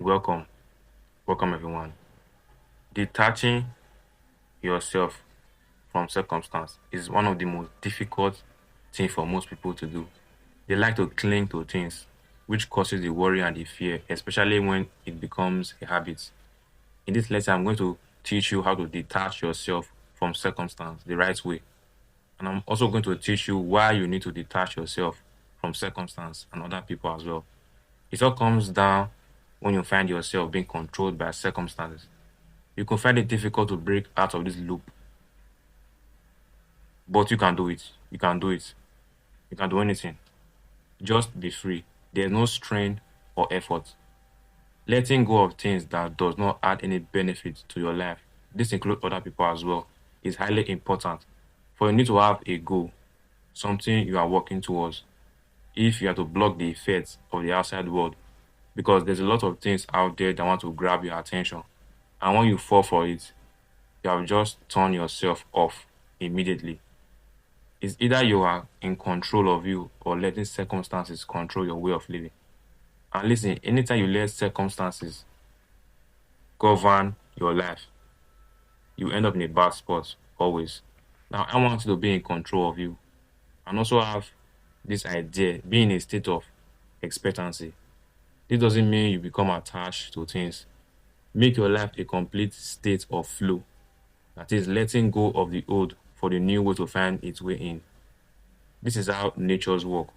Welcome, welcome everyone. Detaching yourself from circumstance is one of the most difficult things for most people to do. They like to cling to things, which causes the worry and the fear, especially when it becomes a habit. In this lesson, I'm going to teach you how to detach yourself from circumstance the right way. And I'm also going to teach you why you need to detach yourself from circumstance and other people as well. It all comes down when you find yourself being controlled by circumstances. You can find it difficult to break out of this loop, but you can do it. You can do it. You can do anything. Just be free. There's no strain or effort. Letting go of things that does not add any benefit to your life, this includes other people as well, is highly important. For you need to have a goal, something you are working towards. If you are to block the effects of the outside world, because there's a lot of things out there that want to grab your attention. And when you fall for it, you have just turned yourself off immediately. It's either you are in control of you or letting circumstances control your way of living. And listen, anytime you let circumstances govern your life, you end up in a bad spot always. Now, I want you to be in control of you and also have this idea, be in a state of expectancy. This doesn't mean you become attached to things. Make your life a complete state of flow. That is letting go of the old for the new way to find its way in. This is how nature's work.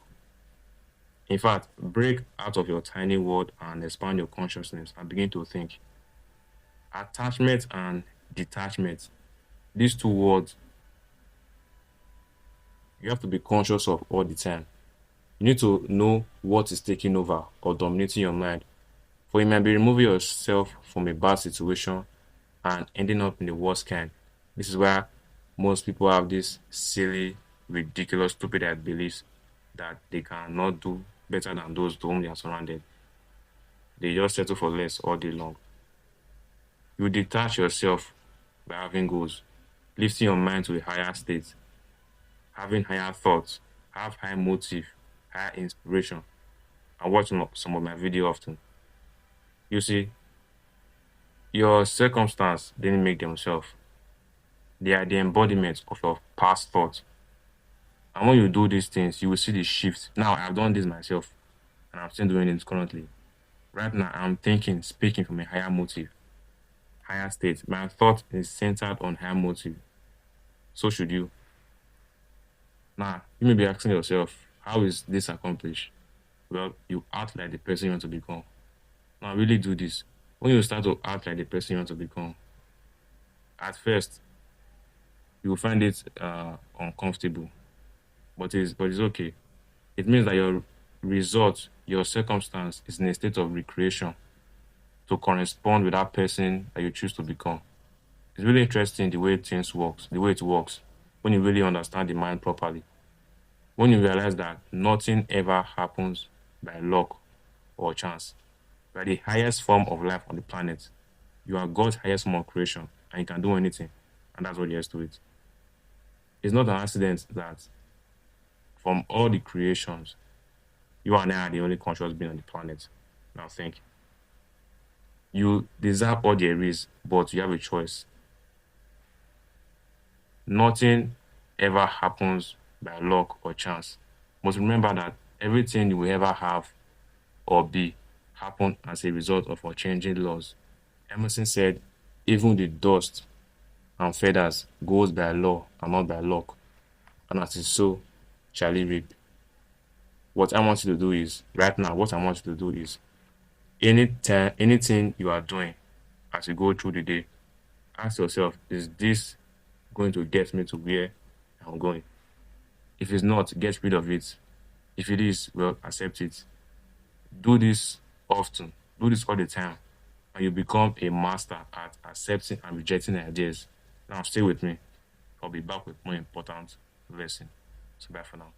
In fact, break out of your tiny world and expand your consciousness and begin to think. Attachment and detachment, these two words, you have to be conscious of all the time. You need to know what is taking over or dominating your mind. For you might be removing yourself from a bad situation and ending up in the worst kind. This is where most people have this silly, ridiculous, stupid beliefs that they cannot do better than those to whom they are surrounded. They just settle for less all day long. You detach yourself by having goals, lifting your mind to a higher state, having higher thoughts, have high motive, higher inspiration, and watching some of my video often. You see, your circumstance didn't make themselves. They are the embodiment of your past thoughts. And when you do these things, you will see the shift. Now, I've done this myself, and I'm still doing it currently. Right now, I'm thinking, speaking from a higher motive, higher state. My thought is centered on higher motive. So should you. Now, you may be asking yourself, how is this accomplished? Well, you act like the person you want to become. Now, really do this. When you start to act like the person you want to become, at first, you will find it uncomfortable, but it's okay. It means that your result, your circumstance is in a state of recreation to correspond with that person that you choose to become. It's really interesting the way things works, the way it works, when you really understand the mind properly. When you realize that nothing ever happens by luck or chance. You are the highest form of life on the planet. You are God's highest form of creation, and you can do anything. And that's what there is to it. It's not an accident that from all the creations, you and I are the only conscious being on the planet. Now think. You deserve all there is, but you have a choice. Nothing ever happens by luck or chance. Must remember that everything you will ever have or be happened as a result of our changing laws. Emerson said, even the dust and feathers goes by law and not by luck. And as is so, shall he reap. What I want you to do is, right now, what I want you to do is, anything you are doing as you go through the day, ask yourself, is this going to get me to where I'm going? If it's not, get rid of it. If it is, well, accept it. Do this often. Do this all the time. And you become a master at accepting and rejecting ideas. Now, stay with me. I'll be back with more important lesson. So, bye for now.